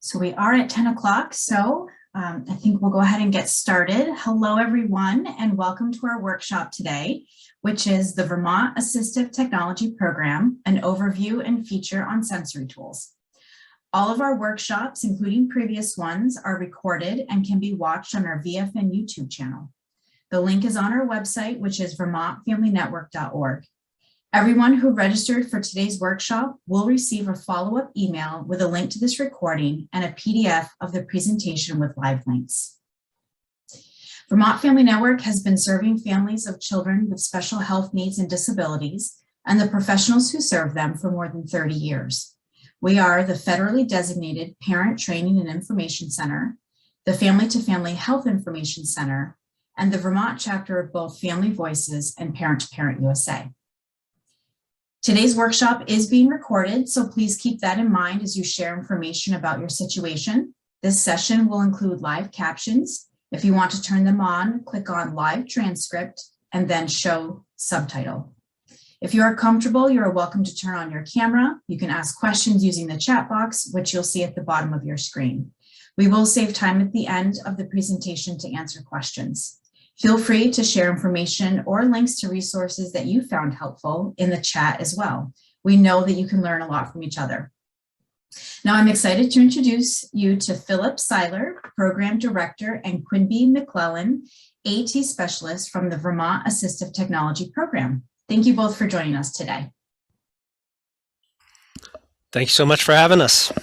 So we are at 10 o'clock, so I think we'll go ahead and get started. Hello, everyone, and welcome to our workshop today, which is the Vermont Assistive Technology Program, an overview and feature on sensory tools. All of our workshops, including previous ones, are recorded and can be watched on our VFN YouTube channel. The link is on our website, which is vermontfamilynetwork.org. Everyone who registered for today's workshop will receive a follow-up email with a link to this recording and a PDF of the presentation with live links. Vermont Family Network has been serving families of children with special health needs and disabilities and the professionals who serve them for more than 30 years. We are the federally designated Parent Training and Information Center, the Family to Family Health Information Center, and the Vermont chapter of both Family Voices and Parent to Parent USA. Today's workshop is being recorded, so please keep that in mind as you share information about your situation. This session will include live captions. If you want to turn them on, click on Live Transcript and then Show Subtitle. If you are comfortable, you are welcome to turn on your camera. You can ask questions using the chat box, which you'll see at the bottom of your screen. We will save time at the end of the presentation to answer questions. Feel free to share information or links to resources that you found helpful in the chat as well. We know that you can learn a lot from each other. Now I'm excited to introduce you to Philip Seiler, Program Director, and Quinby McClellan, AT Specialist from the Vermont Assistive Technology Program. Thank you both for joining us today. Thank you so much for having us.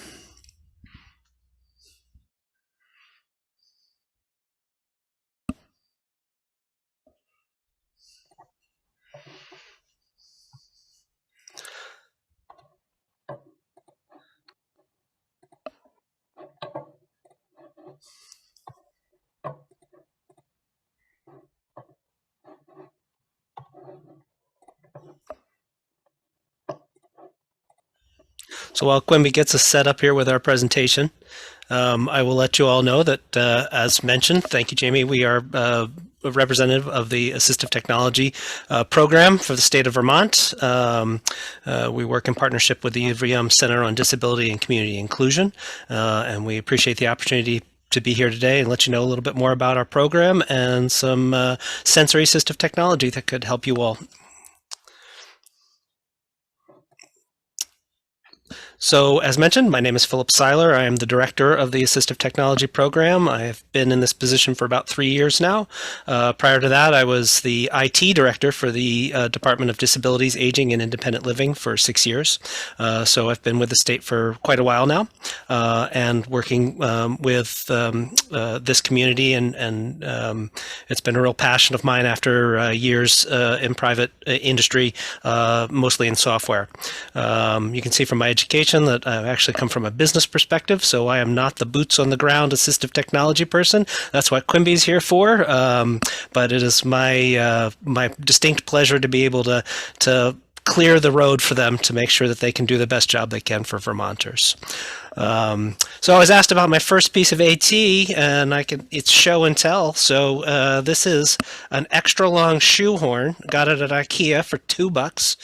So while Quimby gets us set up here with our presentation, I will let you all know that, as mentioned, thank you, Jamie, we are a representative of the Assistive Technology Program for the state of Vermont. We work in partnership with the UVM Center on Disability and Community Inclusion, and we appreciate the opportunity to be here today and let you know a little bit more about our program and some sensory assistive technology that could help you all. So as mentioned, my name is Philip Seiler. I am the director of the Assistive Technology Program. I have been in this position for about 3 years now. Prior to that, I was the IT director for the Department of Disabilities, Aging, and Independent Living for 6 years. So I've been with the state for quite a while now and working with this community, and it's been a real passion of mine after years in private industry, mostly in software. You can see from my education that I actually come from a business perspective, so I am not the boots on the ground assistive technology person. That's what Quimby's here for, but it is my my distinct pleasure to be able to clear the road for them to make sure that they can do the best job they can for Vermonters. So I was asked about my first piece of AT, and it's show and tell. So this is an extra long shoehorn. Got it at IKEA for $2.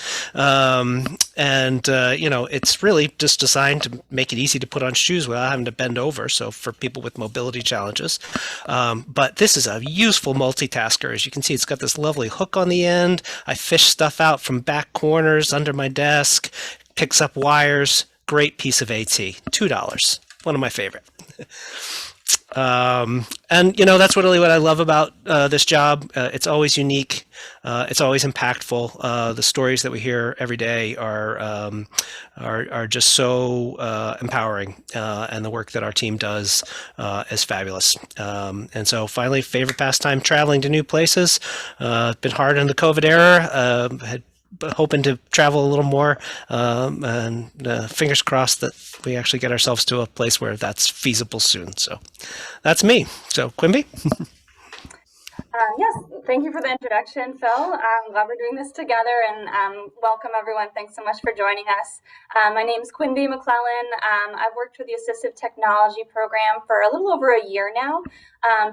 You know, it's really just designed to make it easy to put on shoes without having to bend over. So for people with mobility challenges, but this is a useful multitasker. As you can see, it's got this lovely hook on the end. I fish stuff out from back corners under my desk, picks up wires. Great piece of AT, $2, one of my favorite. And you know, that's really what I love about this job. It's always unique. It's always impactful. The stories that we hear every day are just so empowering, and the work that our team does is fabulous. And so finally, favorite pastime, traveling to new places. Been hard in the COVID era. Had hoping to travel a little more, and fingers crossed that we actually get ourselves to a place where that's feasible soon. So that's me. So Quimby. Yes, thank you for the introduction, Phil. I'm glad we're doing this together, and welcome everyone. Thanks so much for joining us. My name is Quinby McClellan. I've worked with the Assistive Technology Program for a little over a year now,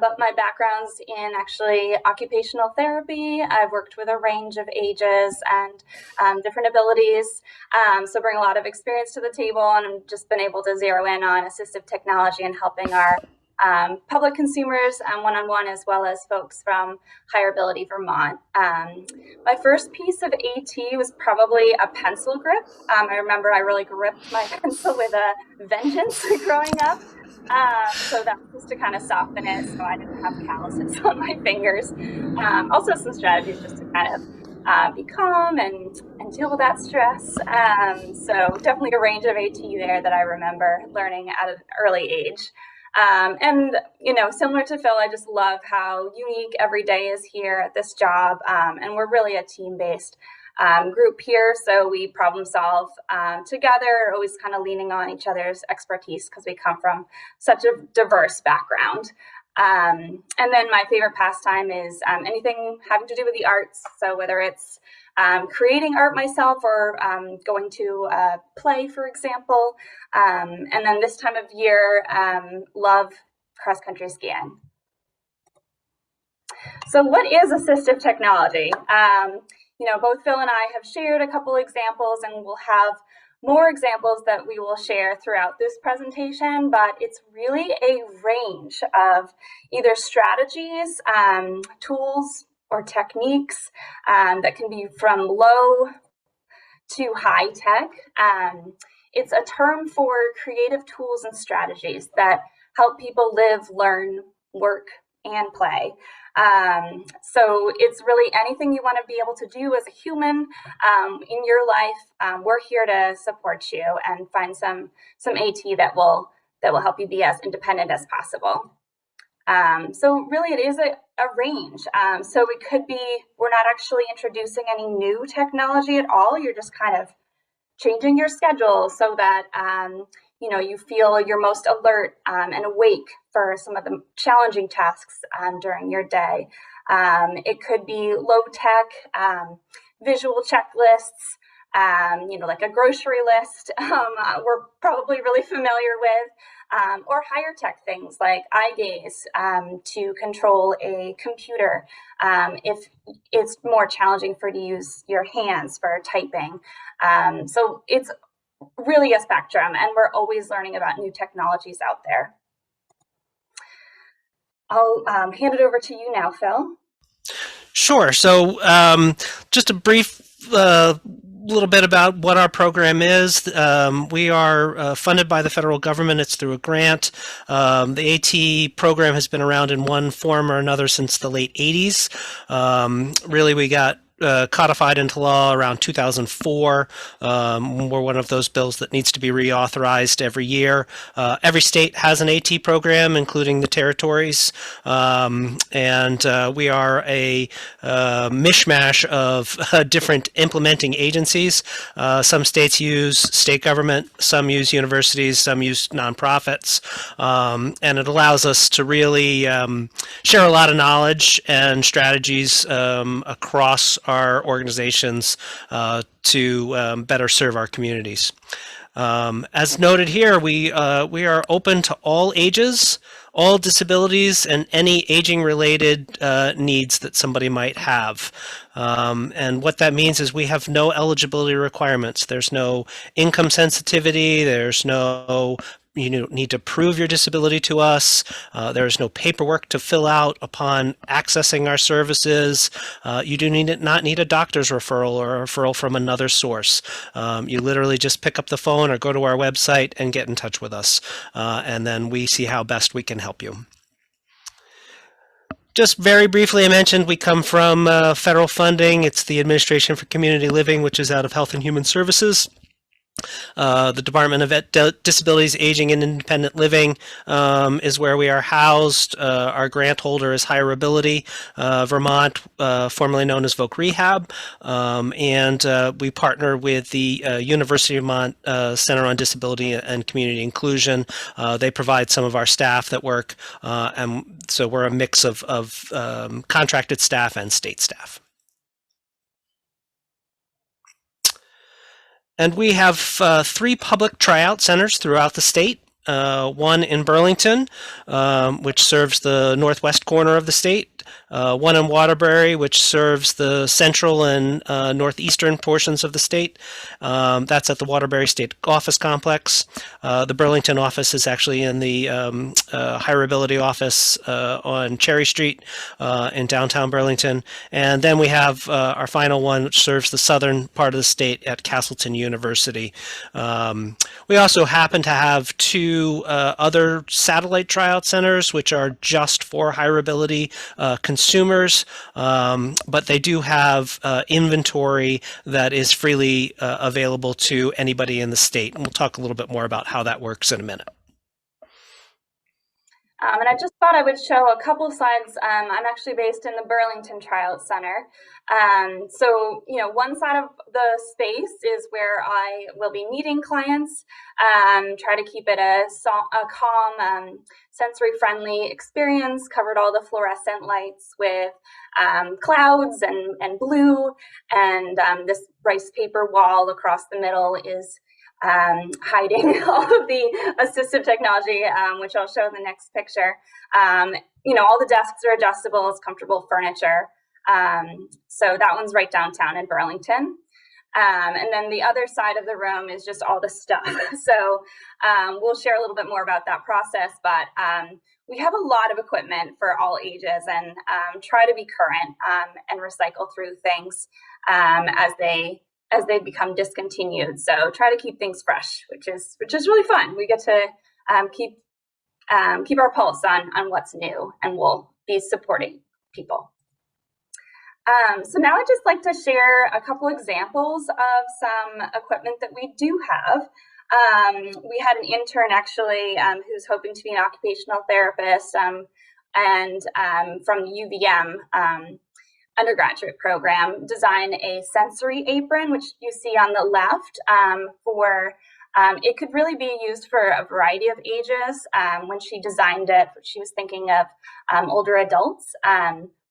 but my background's in actually occupational therapy. I've worked with a range of ages and different abilities, so bring a lot of experience to the table, and I've just been able to zero in on assistive technology and helping our public consumers one-on-one, as well as folks from Higher Ability Vermont. My first piece of AT was probably a pencil grip. I remember I really gripped my pencil with a vengeance growing up. So that was to kind of soften it so I didn't have calluses on my fingers. Also some strategies just to kind of be calm and deal with that stress. So definitely a range of AT there that I remember learning at an early age. And, you know, similar to Phil, I just love how unique every day is here at this job. And we're really a team-based group here. So we problem solve together, always kind of leaning on each other's expertise because we come from such a diverse background. And then my favorite pastime is anything having to do with the arts. So whether it's creating art myself or going to a play, for example. And then this time of year, love cross-country skiing. So what is assistive technology? You know, both Phil and I have shared a couple examples, and we'll have more examples that we will share throughout this presentation, but it's really a range of either strategies, tools, or techniques that can be from low to high tech. It's a term for creative tools and strategies that help people live, learn, work, and play. So it's really anything you want to be able to do as a human in your life. We're here to support you and find some AT that will help you be as independent as possible. So really it is a range. So it could be, we're not actually introducing any new technology at all. You're just kind of changing your schedule so that, you know, you feel you're most alert and awake for some of the challenging tasks during your day. It could be low tech, visual checklists, you know, like a grocery list we're probably really familiar with. Or higher tech things like eye gaze to control a computer if it's more challenging for you to use your hands for typing. So it's really a spectrum, and we're always learning about new technologies out there. I'll hand it over to you now, Phil. Sure. So just a brief little bit about what our program is. We are funded by the federal government. It's through a grant. The AT program has been around in one form or another since the late 80s. Really, we got codified into law around 2004. We're one of those bills that needs to be reauthorized every year. Every state has an AT program, including the territories, and we are a mishmash of different implementing agencies. Some states use state government, some use universities, some use nonprofits, and it allows us to really share a lot of knowledge and strategies across our organizations to better serve our communities. As noted here, we are open to all ages, all disabilities, and any aging-related needs that somebody might have. And what that means is we have no eligibility requirements. There's no income sensitivity. There's no need to prove your disability to us. There's no paperwork to fill out upon accessing our services. You do not need a doctor's referral or a referral from another source. You literally just pick up the phone or go to our website and get in touch with us. And then we see how best we can help you. Just very briefly, I mentioned we come from federal funding. It's the Administration for Community Living, which is out of Health and Human Services. The Department of Disabilities, Aging, and Independent Living is where we are housed. Our grant holder is Hireability Vermont, formerly known as Voc Rehab, and we partner with the University of Vermont Center on Disability and Community Inclusion. They provide some of our staff that work, and so we're a mix of contracted staff and state staff. And we have 3 public tryout centers throughout the state. One in Burlington, which serves the northwest corner of the state. One in Waterbury, which serves the central and northeastern portions of the state. That's at the Waterbury State Office Complex. The Burlington office is actually in the Hireability office on Cherry Street in downtown Burlington. And then we have our final one, which serves the southern part of the state at Castleton University. We also happen to have 2 other satellite tryout centers, which are just for hireability consumers, but they do have inventory that is freely available to anybody in the state. And we'll talk a little bit more about how that works in a minute. And I just thought I would show a couple slides. I'm actually based in the Burlington Tryout Center. So, one side of the space is where I will be meeting clients, try to keep it a calm, sensory-friendly experience, covered all the fluorescent lights with clouds and blue, and this rice paper wall across the middle is hiding all of the assistive technology, which I'll show in the next picture. All the desks are adjustable, it's comfortable furniture. So that one's right downtown in Burlington. And then the other side of the room is just all the stuff. So we'll share a little bit more about that process, but we have a lot of equipment for all ages and try to be current and recycle through things as they become discontinued. So try to keep things fresh, which is really fun. We get to keep our pulse on what's new, and we'll be supporting people. So now I'd just like to share a couple examples of some equipment that we do have. We had an intern actually who's hoping to be an occupational therapist and from the UVM undergraduate program design a sensory apron, which you see on the left it could really be used for a variety of ages. When she designed it, she was thinking of older adults,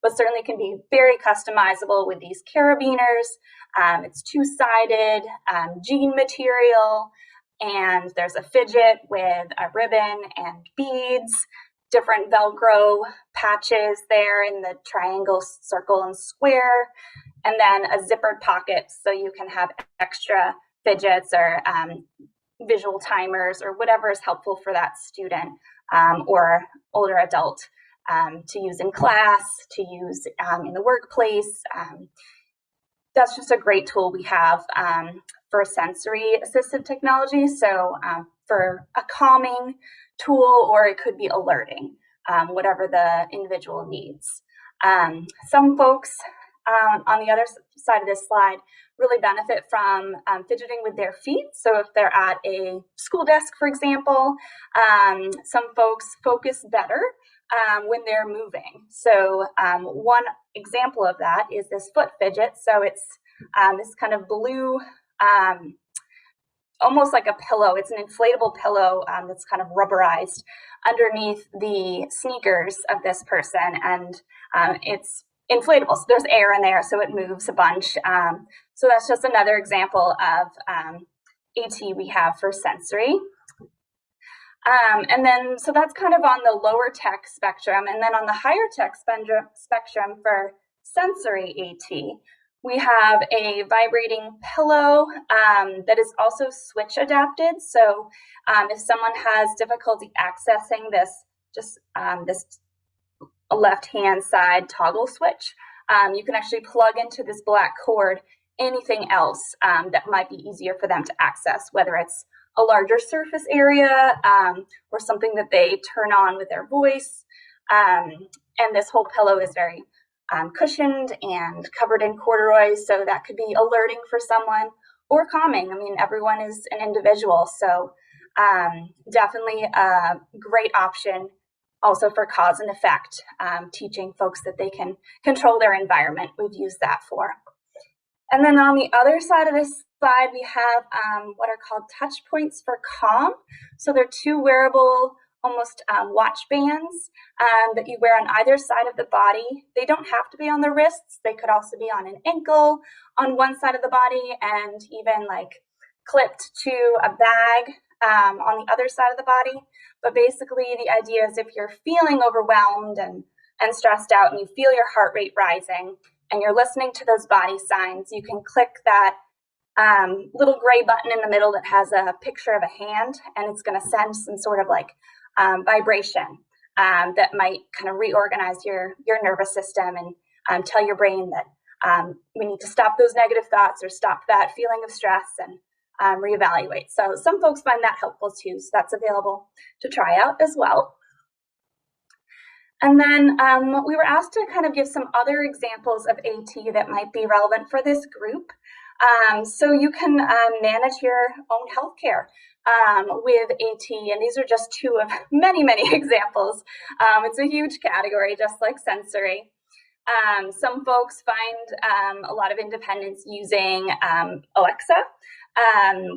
but certainly can be very customizable with these carabiners. It's 2-sided jean material, and there's a fidget with a ribbon and beads, different Velcro patches there in the triangle, circle, and square, and then a zippered pocket so you can have extra fidgets or visual timers or whatever is helpful for that student or older adult to use in class, to use in the workplace. That's just a great tool we have for sensory assistive technology. So for a calming tool, or it could be alerting, whatever the individual needs. Some folks on the other side of this slide really benefit from fidgeting with their feet. So if they're at a school desk, for example, some folks focus better when they're moving. So one example of that is this foot fidget. So it's this kind of blue, almost like a pillow. It's an inflatable pillow that's kind of rubberized underneath the sneakers of this person, and it's inflatable. So there's air in there, so it moves a bunch. So that's just another example of AT we have for sensory. And then, so that's kind of on the lower tech spectrum. And then on the higher tech spectrum for sensory AT, we have a vibrating pillow that is also switch adapted. So if someone has difficulty accessing this left-hand side toggle switch, you can actually plug into this black cord anything else that might be easier for them to access, whether it's a larger surface area or something that they turn on with their voice. And this whole pillow is very cushioned and covered in corduroy, so that could be alerting for someone, or calming. I mean, everyone is an individual, so definitely a great option also for cause and effect, teaching folks that they can control their environment. We've used that for. And then on the other side of this slide, we have what are called touch points for calm. So they're two wearable, almost watch bands that you wear on either side of the body. They don't have to be on the wrists. They could also be on an ankle, on one side of the body, and even like clipped to a bag on the other side of the body. But basically the idea is if you're feeling overwhelmed and stressed out and you feel your heart rate rising and you're listening to those body signs, you can click that little gray button in the middle that has a picture of a hand, and it's going to send some sort of like vibration that might kind of reorganize your nervous system and tell your brain that we need to stop those negative thoughts or stop that feeling of stress and reevaluate. So some folks find that helpful too. So that's available to try out as well. And then we were asked to kind of give some other examples of AT that might be relevant for this group. So you can manage your own healthcare with AT, and these are just two of many, many examples. It's a huge category, just like sensory. Some folks find a lot of independence using Alexa,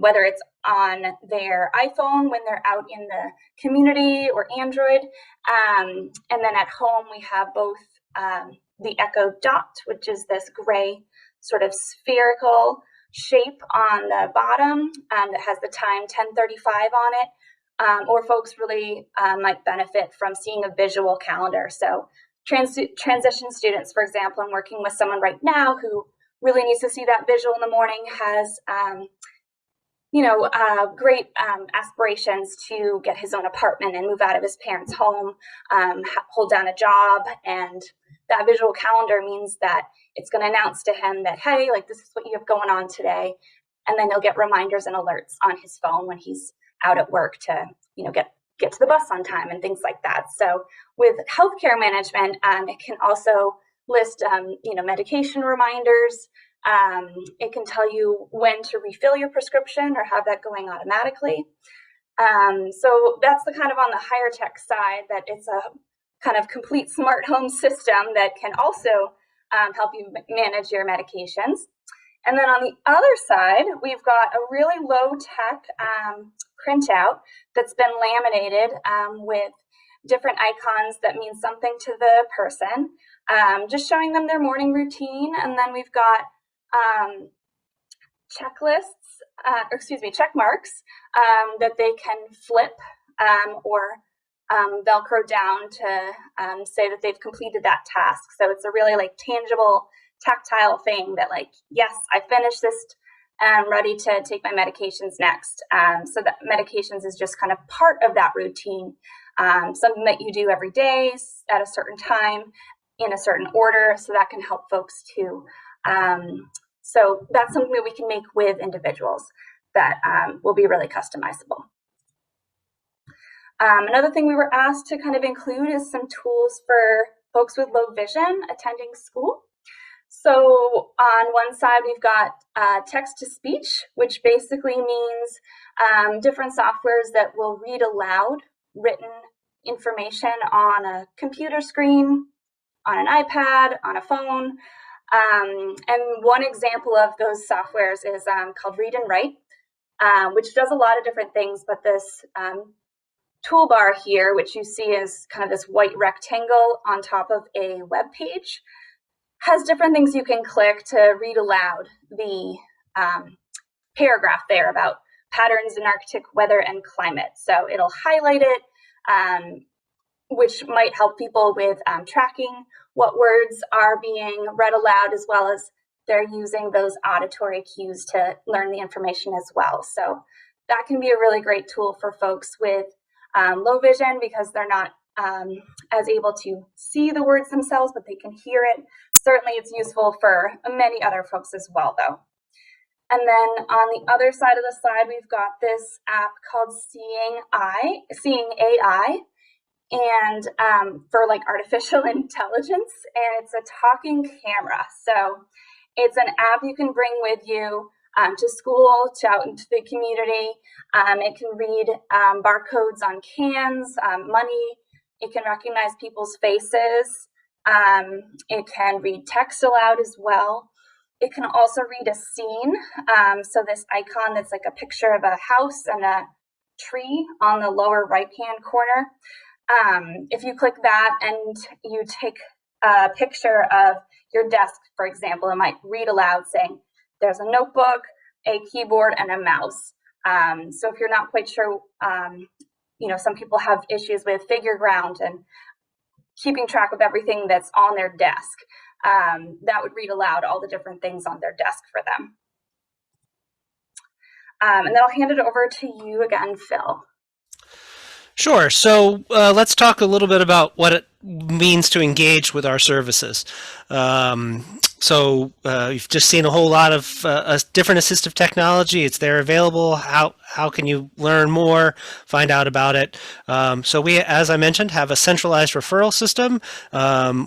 whether it's on their iPhone when they're out in the community or Android. And then at home, we have both the Echo Dot, which is this gray sort of spherical shape on the bottom that has the time 10:35 on it. Or folks really might benefit from seeing a visual calendar. So transition students, for example, I'm working with someone right now who really needs to see that visual in the morning, has great aspirations to get his own apartment and move out of his parents' home, hold down a job. And that visual calendar means that it's going to announce to him that, hey, like, this is what you have going on today. And then he'll get reminders and alerts on his phone when he's out at work to, get to the bus on time and things like that. So with healthcare management, it can also list, medication reminders. It can tell you when to refill your prescription or have that going automatically. So that's the kind of on the higher tech side, that it's a kind of complete smart home system that can also help you manage your medications. And then on the other side, we've got a really low tech printout that's been laminated with different icons that mean something to the person, just showing them their morning routine. And then we've got check marks that they can flip or Velcro down to say that they've completed that task. So it's a really like tangible, tactile thing that like, yes, I finished this and I'm ready to take my medications next. So that medications is just kind of part of that routine, something that you do every day at a certain time in a certain order. So that can help folks too. So that's something that we can make with individuals that will be really customizable. Another thing we were asked to kind of include is some tools for folks with low vision attending school. So on one side, we've got text-to-speech, which basically means different softwares that will read aloud written information on a computer screen, on an iPad, on a phone. And one example of those softwares is called Read and Write, which does a lot of different things, but this toolbar here, which you see is kind of this white rectangle on top of a web page, has different things you can click to read aloud the paragraph there about patterns in Arctic weather and climate. So it'll highlight it, which might help people with tracking what words are being read aloud, as well as they're using those auditory cues to learn the information as well. So that can be a really great tool for folks with low vision, because they're not as able to see the words themselves, but they can hear it. Certainly it's useful for many other folks as well, though. And then on the other side of the slide, we've got this app called Seeing AI, and for like artificial intelligence, and it's a talking camera. So it's an app you can bring with you to school, to out into the community. It can read barcodes on cans, money. It can recognize people's faces. It can read text aloud as well. It can also read a scene. So this icon that's like a picture of a house and a tree on the lower right-hand corner. If you click that and you take a picture of your desk, for example, it might read aloud saying, there's a notebook, a keyboard, and a mouse. So if you're not quite sure, some people have issues with figure ground and keeping track of everything that's on their desk. That would read aloud all the different things on their desk for them. And then I'll hand it over to you again, Phil. Sure. So let's talk a little bit about what it means to engage with our services. So you've just seen a whole lot of different assistive technology. It's there available. How can you learn more, find out about it? So we, as I mentioned, have a centralized referral system.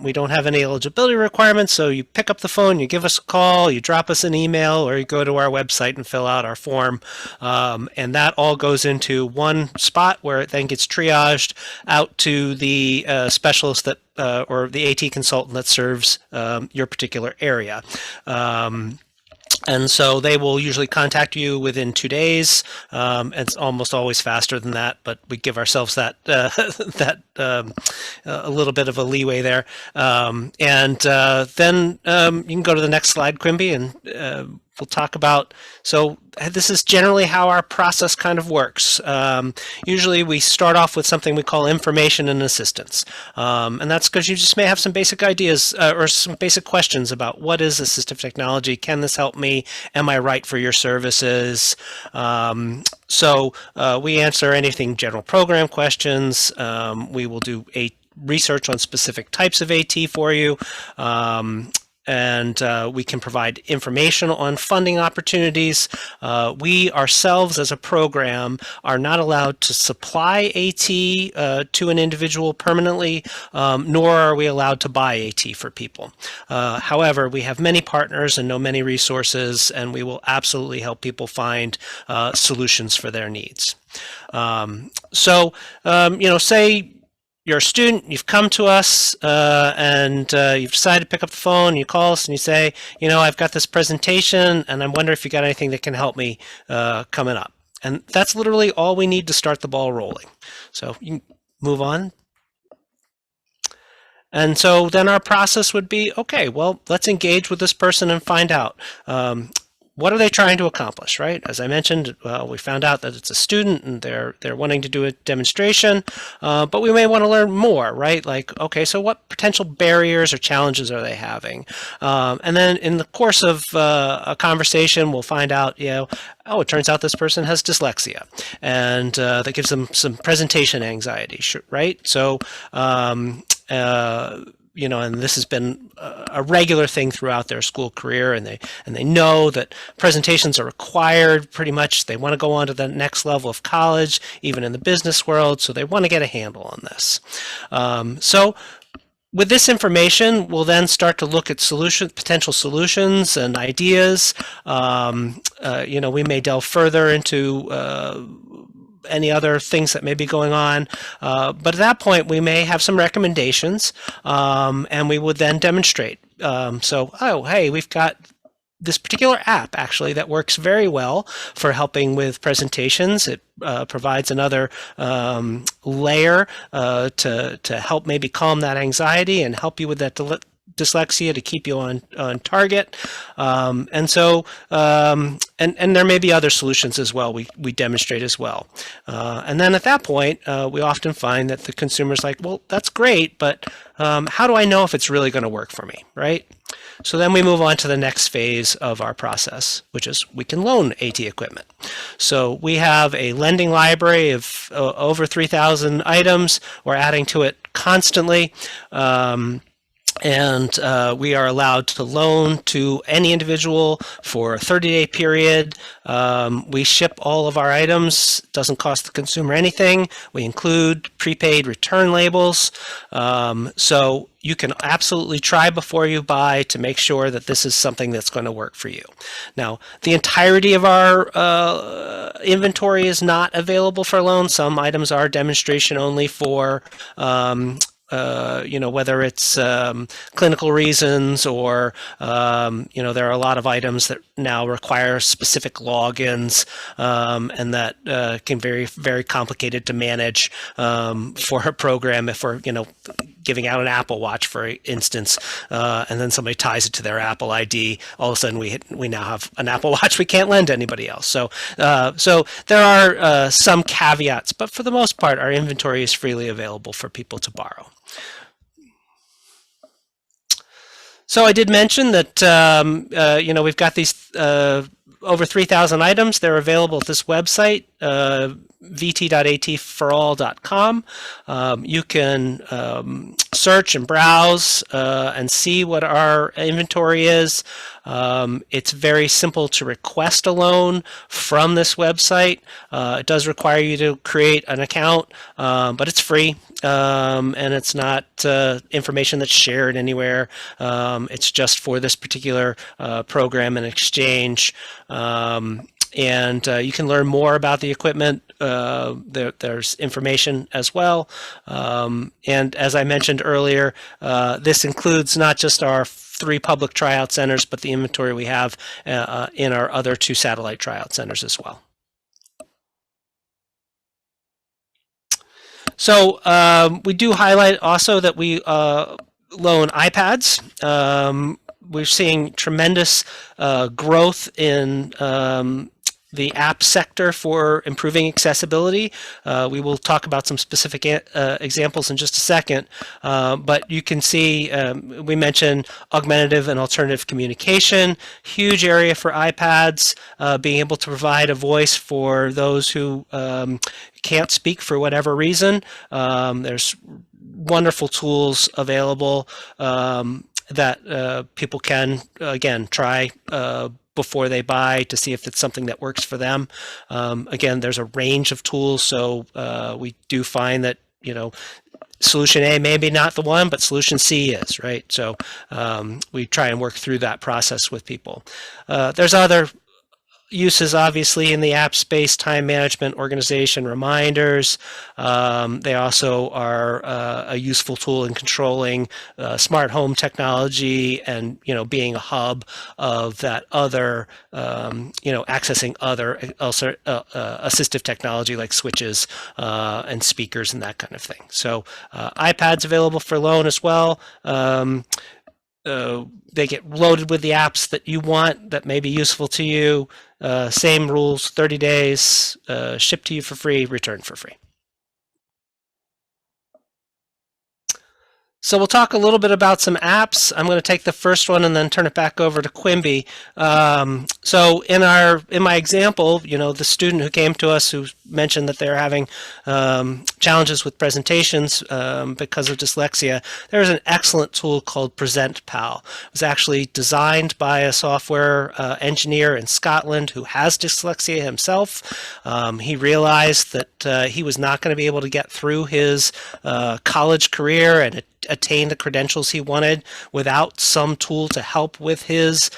We don't have any eligibility requirements. So you pick up the phone, you give us a call, you drop us an email, or you go to our website and fill out our form. And that all goes into one spot where it then gets triaged out to the specialist that or the AT consultant that serves your particular area. And so they will usually contact you within 2 days. It's almost always faster than that, but we give ourselves that a little bit of a leeway there. And then you can go to the next slide, Quimby, and we'll talk about, so this is generally how our process kind of works. Usually we start off with something we call information and assistance. And that's because you just may have some basic ideas or some basic questions about what is assistive technology? Can this help me? Am I right for your services? So we answer anything general program questions. We will do research on specific types of AT for you. And we can provide information on funding opportunities. We ourselves as a program are not allowed to supply AT to an individual permanently, nor are we allowed to buy AT for people. However, we have many partners and know many resources, and we will absolutely help people find solutions for their needs. Say you're a student, you've come to us, and you've decided to pick up the phone, you call us and you say, I've got this presentation and I wonder if you got anything that can help me coming up. And that's literally all we need to start the ball rolling. So you can move on. And so then our process would be, okay, well, let's engage with this person and find out. What are they trying to accomplish, right? As I mentioned, we found out that it's a student and they're wanting to do a demonstration, but we may want to learn more, right? Like, okay, so what potential barriers or challenges are they having? And then in the course of a conversation, we'll find out, oh, it turns out this person has dyslexia, and that gives them some presentation anxiety, right? So, and this has been a regular thing throughout their school career, and they know that presentations are required pretty much. They want to go on to the next level of college, even in the business world, so they want to get a handle on this. So with this information, we'll then start to look at potential solutions and ideas. We may delve further into any other things that may be going on. But at that point, we may have some recommendations, and we would then demonstrate. Hey, we've got this particular app actually that works very well for helping with presentations. It provides another layer to help maybe calm that anxiety and help you with that dyslexia to keep you on target. And there may be other solutions as well we demonstrate as well. And then at that point, we often find that the consumer's like, well, that's great, but how do I know if it's really going to work for me, right? So then we move on to the next phase of our process, which is we can loan AT equipment. So we have a lending library of over 3,000 items. We're adding to it constantly. and we are allowed to loan to any individual for a 30-day period. We ship all of our items. It doesn't cost the consumer anything. We include prepaid return labels. So you can absolutely try before you buy to make sure that this is something that's going to work for you. Now, the entirety of our inventory is not available for loan. Some items are demonstration only for whether it's clinical reasons or, there are a lot of items that now require specific logins and that can be very, very complicated to manage for a program if we're, giving out an Apple Watch, for instance, and then somebody ties it to their Apple ID. All of a sudden, we now have an Apple Watch we can't lend to anybody else. So there are some caveats, but for the most part, our inventory is freely available for people to borrow. So I did mention that we've got these over 3,000 items. They're available at this website, vt.atforall.com. You can search and browse and see what our inventory is. It's very simple to request a loan from this website. It does require you to create an account, but it's free. And it's not information that's shared anywhere. It's just for this particular program and exchange. And you can learn more about the equipment. There's information as well. And as I mentioned earlier, this includes not just our 3 public tryout centers, but the inventory we have in our other 2 satellite tryout centers as well. So we do highlight also that we loan iPads. We're seeing tremendous growth in the app sector for improving accessibility. We will talk about some specific examples in just a second, but you can see we mentioned augmentative and alternative communication, huge area for iPads, being able to provide a voice for those who can't speak for whatever reason. There's wonderful tools available that people can, again, try before they buy to see if it's something that works for them. Again, there's a range of tools, so we do find that, solution A may be not the one, but solution C is, right? So we try and work through that process with people. There's other uses, obviously, in the app space: time management, organization, reminders. They also are a useful tool in controlling smart home technology and, being a hub of that other, accessing other assistive technology like switches and speakers and that kind of thing. So iPads available for loan as well. They get loaded with the apps that you want that may be useful to you. Same rules, 30 days, shipped to you for free, returned for free. So we'll talk a little bit about some apps. I'm going to take the first one and then turn it back over to Quimby. So in my example, the student who came to us who mentioned that they're having challenges with presentations because of dyslexia, there's an excellent tool called PresentPal. It was actually designed by a software engineer in Scotland who has dyslexia himself. He realized that he was not going to be able to get through his college career and attain the credentials he wanted without some tool to help with his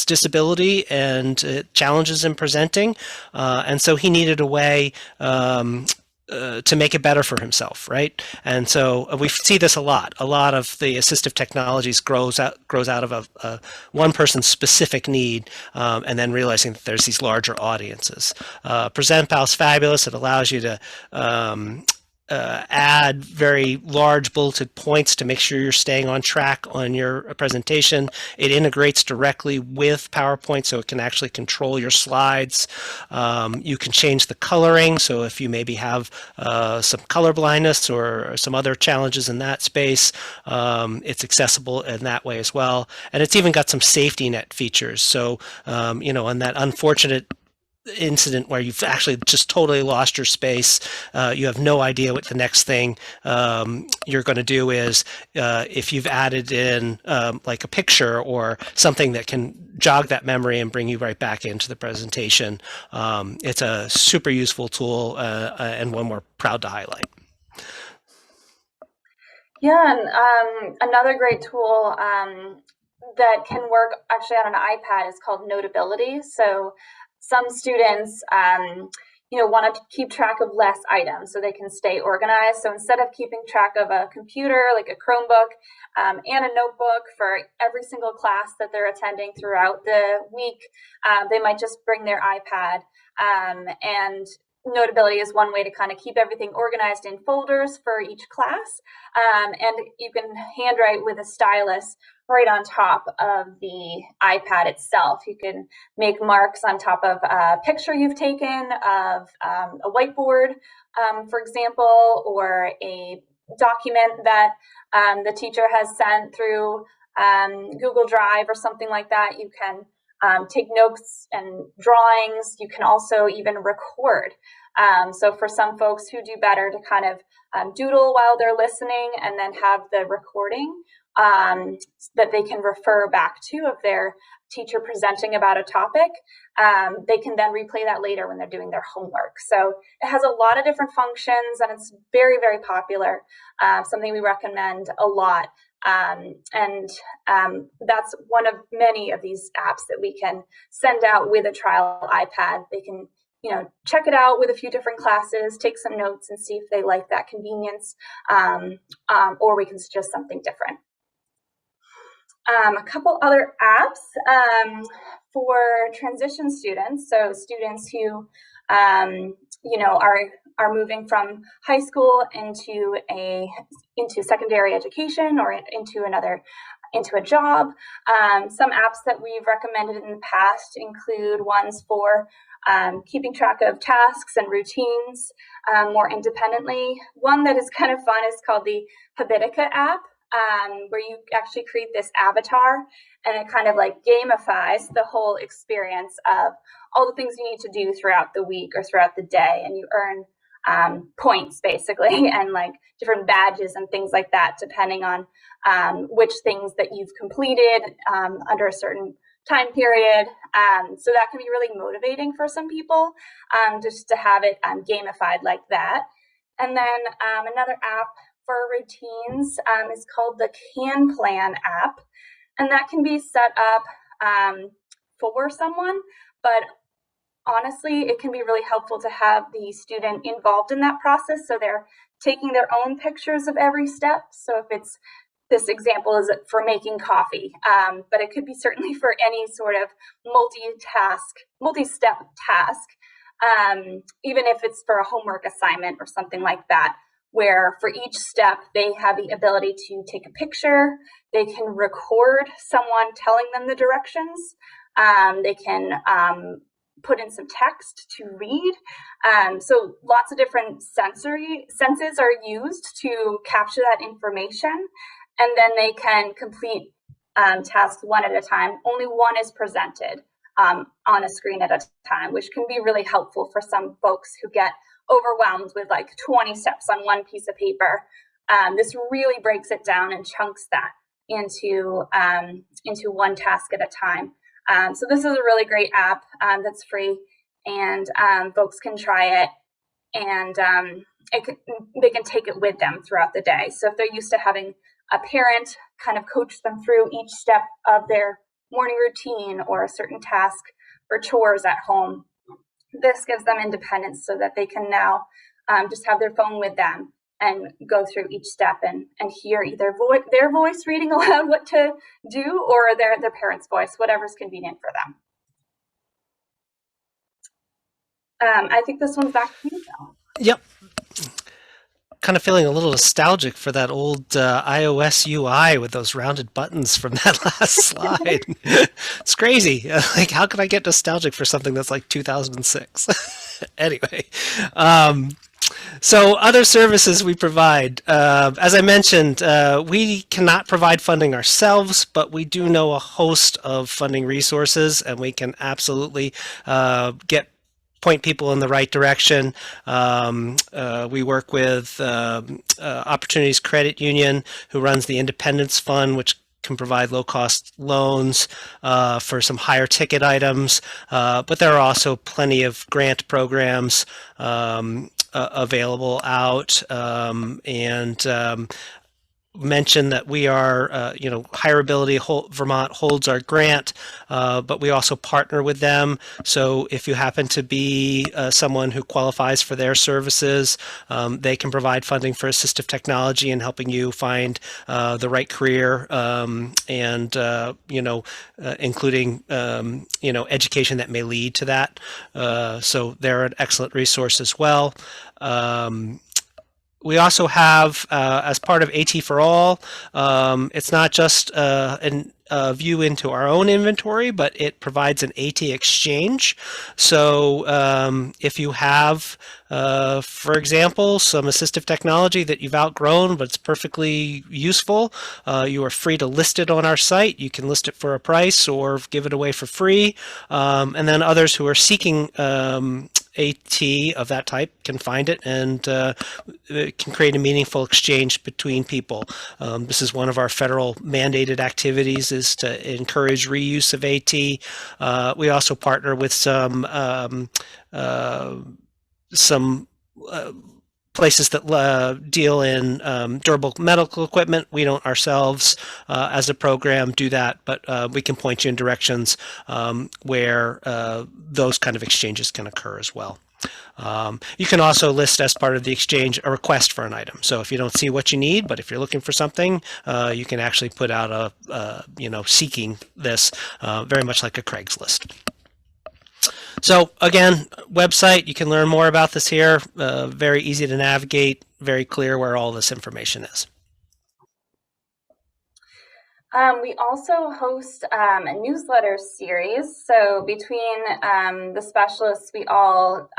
disability and challenges in presenting, and so he needed a way to make it better for himself, right? And so we see this a lot. A lot of the assistive technologies grows out of a one person's specific need, and then realizing that there's these larger audiences. PresentPal is fabulous. It allows you to add very large bulleted points to make sure you're staying on track on your presentation. It integrates directly with PowerPoint, so it can actually control your slides. You can change the coloring, so if you maybe have some color blindness or some other challenges in that space, it's accessible in that way as well. And it's even got some safety net features. So, in that unfortunate incident where you've actually just totally lost your space. You have no idea what the next thing you're going to do is. If you've added in like a picture or something that can jog that memory and bring you right back into the presentation, it's a super useful tool and one we're proud to highlight. Yeah, and another great tool that can work actually on an iPad is called Notability. So some students, want to keep track of less items so they can stay organized. So instead of keeping track of a computer, like a Chromebook, and a notebook for every single class that they're attending throughout the week, they might just bring their iPad. And Notability is one way to kind of keep everything organized in folders for each class. And you can handwrite with a stylus right on top of the iPad itself. You can make marks on top of a picture you've taken of a whiteboard, for example, or a document that the teacher has sent through Google Drive or something like that. You can take notes and drawings. You can also even record. So for some folks who do better to kind of doodle while they're listening and then have the recording that they can refer back to of their teacher presenting about a topic, they can then replay that later when they're doing their homework. So it has a lot of different functions and it's very, very popular, something we recommend a lot. And that's one of many of these apps that we can send out with a trial iPad. They can, check it out with a few different classes, take some notes and see if they like that convenience, or we can suggest something different. A couple other apps for transition students. So students who, are moving from high school into secondary education or into a job. Some apps that we've recommended in the past include ones for keeping track of tasks and routines more independently. One that is kind of fun is called the Habitica app, where you actually create this avatar and it kind of like gamifies the whole experience of all the things you need to do throughout the week or throughout the day, and you earn points basically and like different badges and things like that depending on which things that you've completed under a certain time period. So that can be really motivating for some people, just to have it gamified like that. And then another app for routines is called the CanPlan app, and that can be set up for someone, but honestly, it can be really helpful to have the student involved in that process. So they're taking their own pictures of every step. So if it's, this example is for making coffee, but it could be certainly for any sort of multi-step task, even if it's for a homework assignment or something like that, where for each step, they have the ability to take a picture, they can record someone telling them the directions, they can put in some text to read. So lots of different senses are used to capture that information, and then they can complete tasks one at a time. Only one is presented on a screen at a time, which can be really helpful for some folks who get overwhelmed with like 20 steps on one piece of paper. This really breaks it down and chunks that into one task at a time. So this is a really great app that's free, and folks can try it, and they can take it with them throughout the day. So if they're used to having a parent kind of coach them through each step of their morning routine or a certain task or chores at home, this gives them independence so that they can now just have their phone with them and go through each step and hear either their voice reading aloud what to do or their parents' voice, whatever's convenient for them. I think this one's back to you, Phil. Yep. Kind of feeling a little nostalgic for that old iOS UI with those rounded buttons from that last slide. It's crazy. Like, how can I get nostalgic for something that's like 2006? Anyway. So other services we provide, as I mentioned, we cannot provide funding ourselves, but we do know a host of funding resources, and we can absolutely get point people in the right direction. We work with Opportunities Credit Union, who runs the Independence Fund, which can provide low-cost loans for some higher ticket items, but there are also plenty of grant programs available out, and mention that we are, Hireability Vermont holds our grant, but we also partner with them. So if you happen to be someone who qualifies for their services, they can provide funding for assistive technology and helping you find the right career, including, education that may lead to that. So they're an excellent resource as well. We also have, as part of AT for All, it's not just a view into our own inventory, but it provides an AT exchange. So if you have, for example, some assistive technology that you've outgrown, but it's perfectly useful, you are free to list it on our site. You can list it for a price or give it away for free. And then others who are seeking AT of that type can find it, and it can create a meaningful exchange between people. This is one of our federal mandated activities, is to encourage reuse of AT. We also partner with some places that deal in durable medical equipment. We don't ourselves, as a program, do that, but we can point you in directions where those kind of exchanges can occur as well. You can also list as part of the exchange a request for an item. So if you don't see what you need, but if you're looking for something, you can actually put out seeking this, very much like a Craigslist. So again, website, you can learn more about this here. Very easy to navigate, very clear where all this information is. We also host a newsletter series. So between the specialists, we all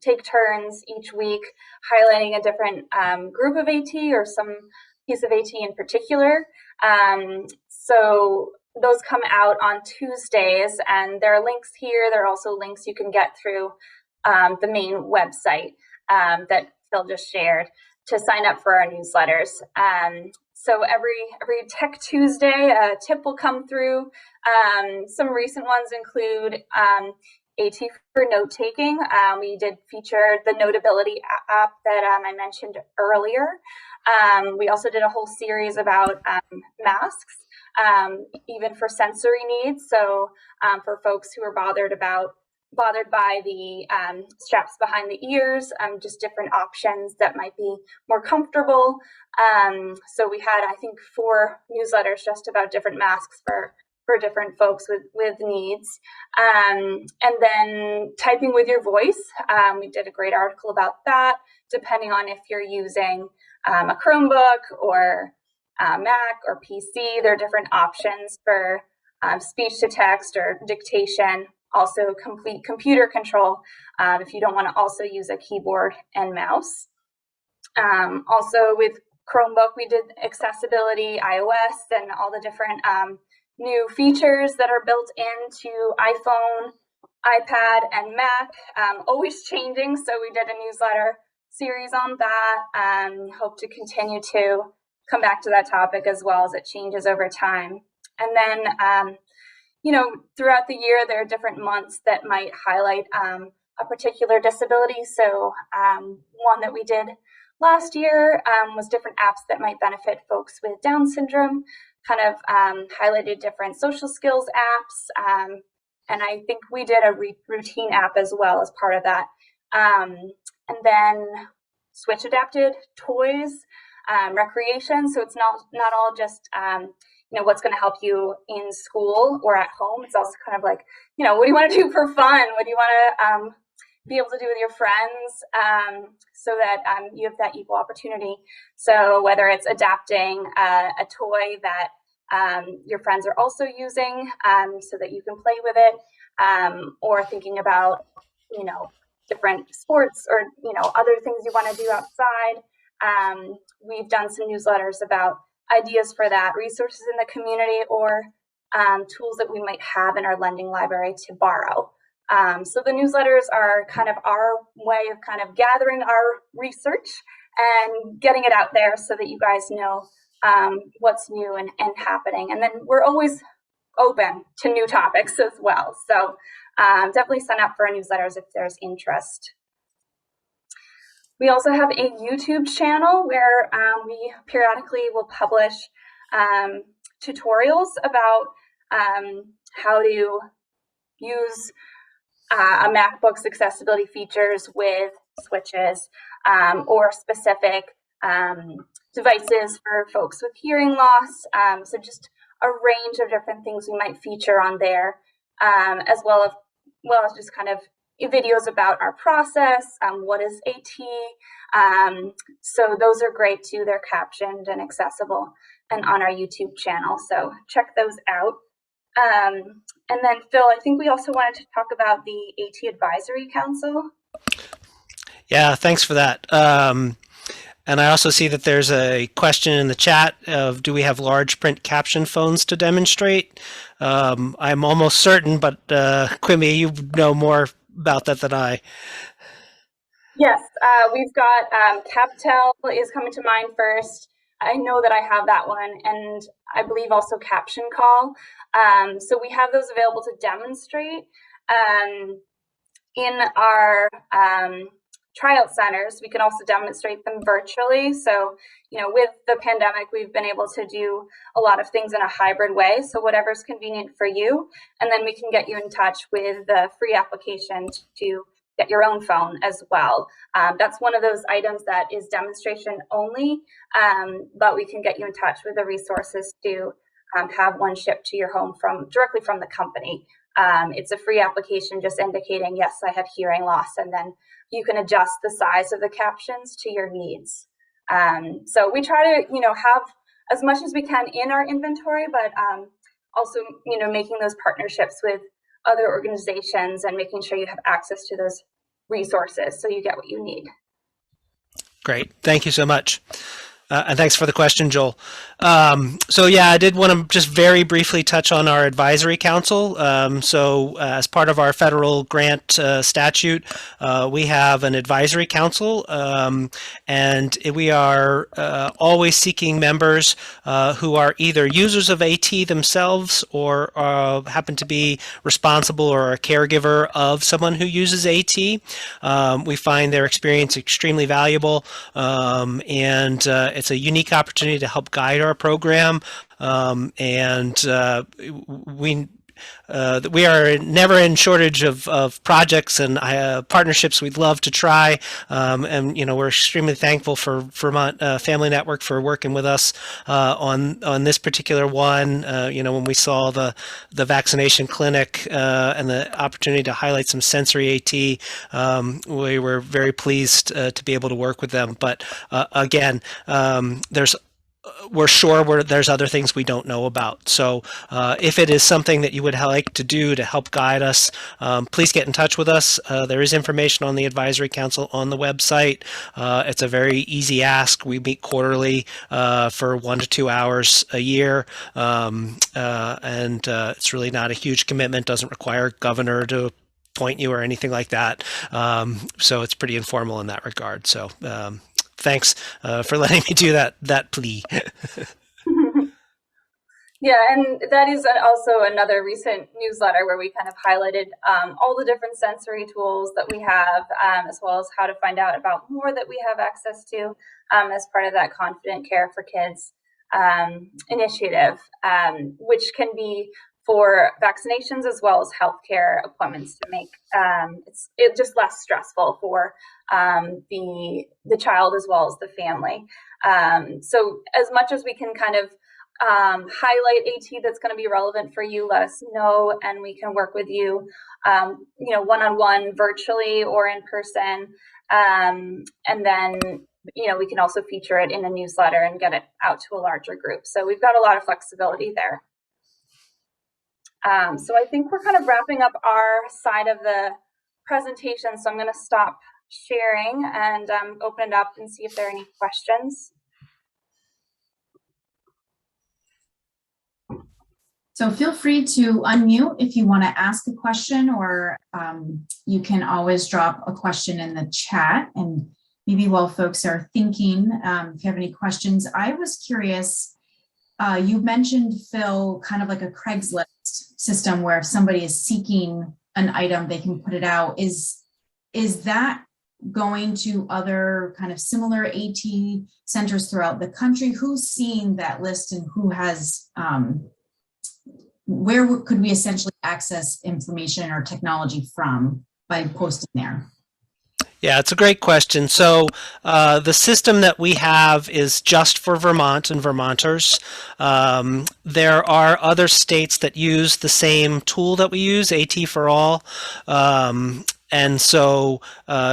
take turns each week highlighting a different group of AT or some piece of AT in particular. So those come out on Tuesdays, and there are links here. There are also links you can get through the main website that Phil just shared to sign up for our newsletters. So every Tech Tuesday, a tip will come through. Some recent ones include AT for note taking. We did feature the Notability app that I mentioned earlier. We also did a whole series about masks, even for sensory needs. So for folks who are bothered by the straps behind the ears, just different options that might be more comfortable. So we had, I think, 4 newsletters just about different masks for different folks with needs. And then typing with your voice, we did a great article about that, depending on if you're using a Chromebook or Mac or PC. There are different options for speech to text or dictation. Also complete computer control if you don't want to also use a keyboard and mouse. Also with Chromebook, we did accessibility, iOS, and all the different new features that are built into iPhone, iPad, and Mac, always changing. So we did a newsletter series on that. Hope to continue to come back to that topic as well as it changes over time. And then throughout the year, there are different months that might highlight a particular disability. So one that we did last year was different apps that might benefit folks with Down syndrome, kind of highlighted different social skills apps. And I think we did a routine app as well as part of that. And then switch adapted toys, recreation. So it's not all just what's going to help you in school or at home. It's also kind of like, what do you want to do for fun? What do you want to be able to do with your friends, so that you have that equal opportunity? So whether it's adapting a toy that your friends are also using so that you can play with it, or thinking about, different sports or, other things you want to do outside. We've done some newsletters about ideas for that, resources in the community, or tools that we might have in our lending library to borrow. So the newsletters are kind of our way of kind of gathering our research and getting it out there so that you guys know what's new and happening. And then we're always open to new topics as well. So definitely sign up for our newsletters if there's interest. We also have a YouTube channel where we periodically will publish tutorials about how to use a MacBook's accessibility features with switches or specific devices for folks with hearing loss. So just a range of different things we might feature on there, as well as just kind of videos about our process, what is AT. So those are great too. They're captioned and accessible and on our YouTube channel. So check those out. And then Phil, I think we also wanted to talk about the AT Advisory Council. Yeah, thanks for that. And I also see that there's a question in the chat of, do we have large print caption phones to demonstrate? I'm almost certain, but Quimby, you know more about that than I. Yes, we've got CapTel is coming to mind first. I know that I have that one, and I believe also Caption Call. So we have those available to demonstrate in our tryout centers. We can also demonstrate them virtually. So, you know, with the pandemic, we've been able to do a lot of things in a hybrid way. So whatever's convenient for you, and then we can get you in touch with the free application to get your own phone as well. That's one of those items that is demonstration only, but we can get you in touch with the resources to have one shipped to your home directly from the company. It's a free application just indicating, yes, I have hearing loss, and then you can adjust the size of the captions to your needs. So we try to, have as much as we can in our inventory, but also, making those partnerships with other organizations and making sure you have access to those resources so you get what you need. Great. Thank you so much. And thanks for the question, Joel. So yeah, I did want to just very briefly touch on our advisory council. So as part of our federal grant statute, we have an advisory council, and we are always seeking members who are either users of AT themselves or happen to be responsible or a caregiver of someone who uses AT. We find their experience extremely valuable, and it's a unique opportunity to help guide our program, and we are never in shortage of projects and partnerships we'd love to try, and we're extremely thankful for Vermont Family Network for working with us on this particular one. When we saw the vaccination clinic and the opportunity to highlight some sensory AT, we were very pleased to be able to work with them. But again, we're sure there's other things we don't know about. So if it is something that you would like to do to help guide us, please get in touch with us. There is information on the Advisory Council on the website. It's a very easy ask. We meet quarterly for 1 to 2 hours a year, and it's really not a huge commitment, doesn't require a governor to appoint you or anything like that. So it's pretty informal in that regard. So thanks for letting me do that plea. Yeah, and that is also another recent newsletter where we kind of highlighted all the different sensory tools that we have, as well as how to find out about more that we have access to as part of that Confident Care for Kids initiative, which can be for vaccinations as well as healthcare appointments to make it's just less stressful for the child as well as the family. So as much as we can kind of highlight AT that's going to be relevant for you, let us know, and we can work with you, one-on-one, virtually or in person, and then we can also feature it in a newsletter and get it out to a larger group. So we've got a lot of flexibility there. So I think we're kind of wrapping up our side of the presentation. So I'm going to stop sharing and open it up and see if there are any questions. So feel free to unmute if you want to ask a question, or you can always drop a question in the chat. And maybe while folks are thinking, if you have any questions, I was curious, you mentioned, Phil, kind of like a Craigslist system where if somebody is seeking an item, they can put it out. Is that going to other kind of similar AT centers throughout the country? Who's seeing that list, and who has, where could we essentially access information or technology from by posting there? Yeah, it's a great question. So the system that we have is just for Vermont and Vermonters. There are other states that use the same tool that we use, AT for All. And so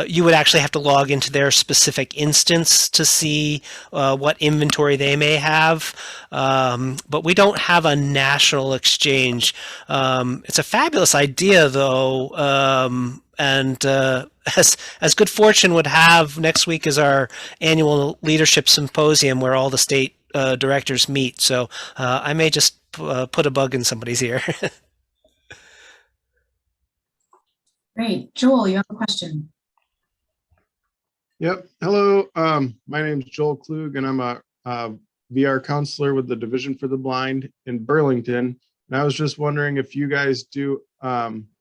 you would actually have to log into their specific instance to see what inventory they may have. But we don't have a national exchange. It's a fabulous idea, though. And as good fortune would have, next week is our annual leadership symposium where all the state directors meet. So I may just put a bug in somebody's ear. Great. Joel, you have a question. Yep. Hello. My name is Joel Klug, and I'm a VR counselor with the Division for the Blind in Burlington. And I was just wondering if you guys do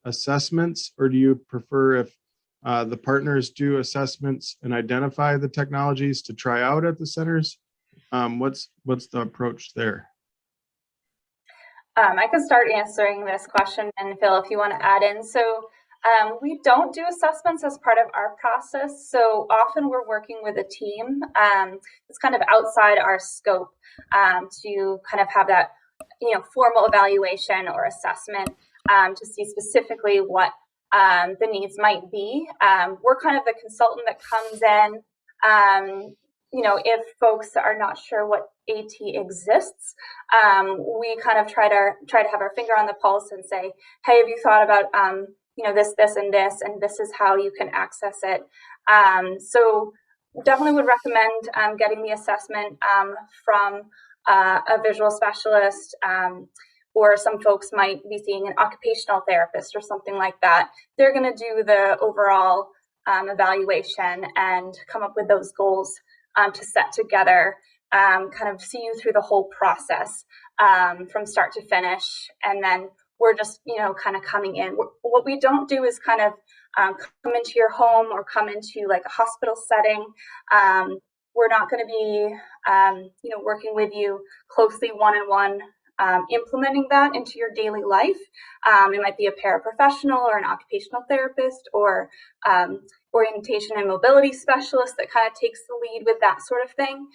assessments, or do you prefer if the partners do assessments and identify the technologies to try out at the centers? What's the approach there? I can start answering this question, and Phil, if you want to add in. So we don't do assessments as part of our process. So often we're working with a team. It's kind of outside our scope to kind of have that, formal evaluation or assessment to see specifically what the needs might be. We're kind of the consultant that comes in. If folks are not sure what AT exists, we kind of try to have our finger on the pulse and say, hey, have you thought about this, and this is how you can access it. So definitely would recommend getting the assessment from a visual specialist, or some folks might be seeing an occupational therapist or something like that. They're going to do the overall evaluation and come up with those goals to set together, kind of see you through the whole process from start to finish. And then we're just, kind of coming in. What we don't do is kind of come into your home or come into like a hospital setting. We're not going to be, working with you closely one-on-one, implementing that into your daily life. It might be a paraprofessional or an occupational therapist or orientation and mobility specialist that kind of takes the lead with that sort of thing.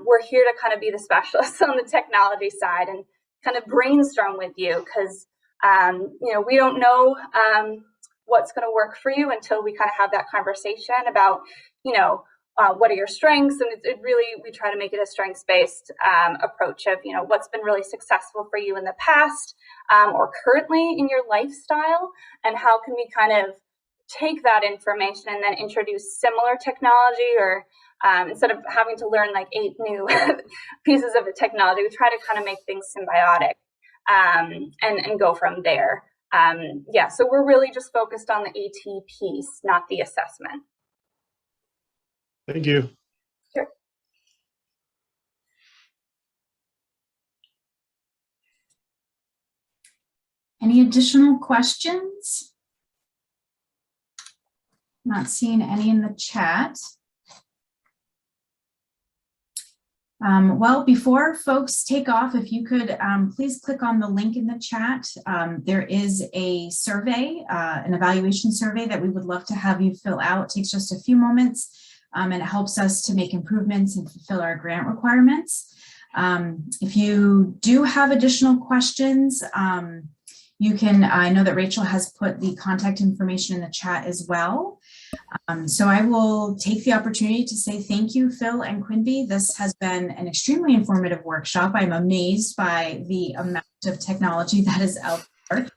We're here to kind of be the specialists on the technology side and kind of brainstorm with you, because we don't know what's going to work for you until we kind of have that conversation about what are your strengths, and it really, we try to make it a strengths-based approach of what's been really successful for you in the past or currently in your lifestyle, and how can we kind of take that information and then introduce similar technology, or instead of having to learn like 8 new pieces of the technology, we try to kind of make things symbiotic and go from there. So we're really just focused on the AT piece, not the assessment. Thank you. Sure. Any additional questions? Not seeing any in the chat. Well, before folks take off, if you could please click on the link in the chat. There is a survey, an evaluation survey that we would love to have you fill out. It takes just a few moments, and it helps us to make improvements and fulfill our grant requirements. If you do have additional questions, you can, I know that Rachel has put the contact information in the chat as well. So I will take the opportunity to say thank you, Phil and Quinby. This has been an extremely informative workshop. I'm amazed by the amount of technology that is out there.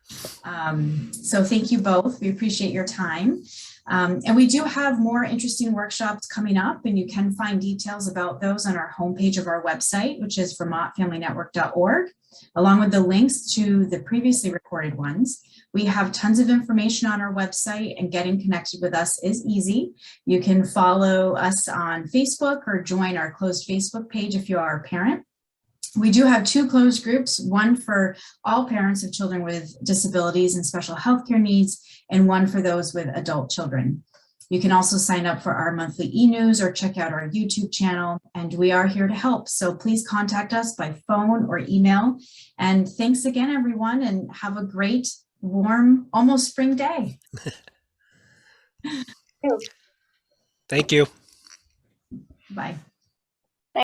So thank you both. We appreciate your time. And we do have more interesting workshops coming up, and you can find details about those on our homepage of our website, which is vermontfamilynetwork.org, along with the links to the previously recorded ones. We have tons of information on our website, and getting connected with us is easy. You can follow us on Facebook or join our closed Facebook page if you are a parent. We do have 2 closed groups, one for all parents of children with disabilities and special healthcare needs, and one for those with adult children. You can also sign up for our monthly e-news or check out our YouTube channel, and we are here to help. So please contact us by phone or email. And thanks again, everyone, and have a great, warm, almost spring day. Thank you. Bye.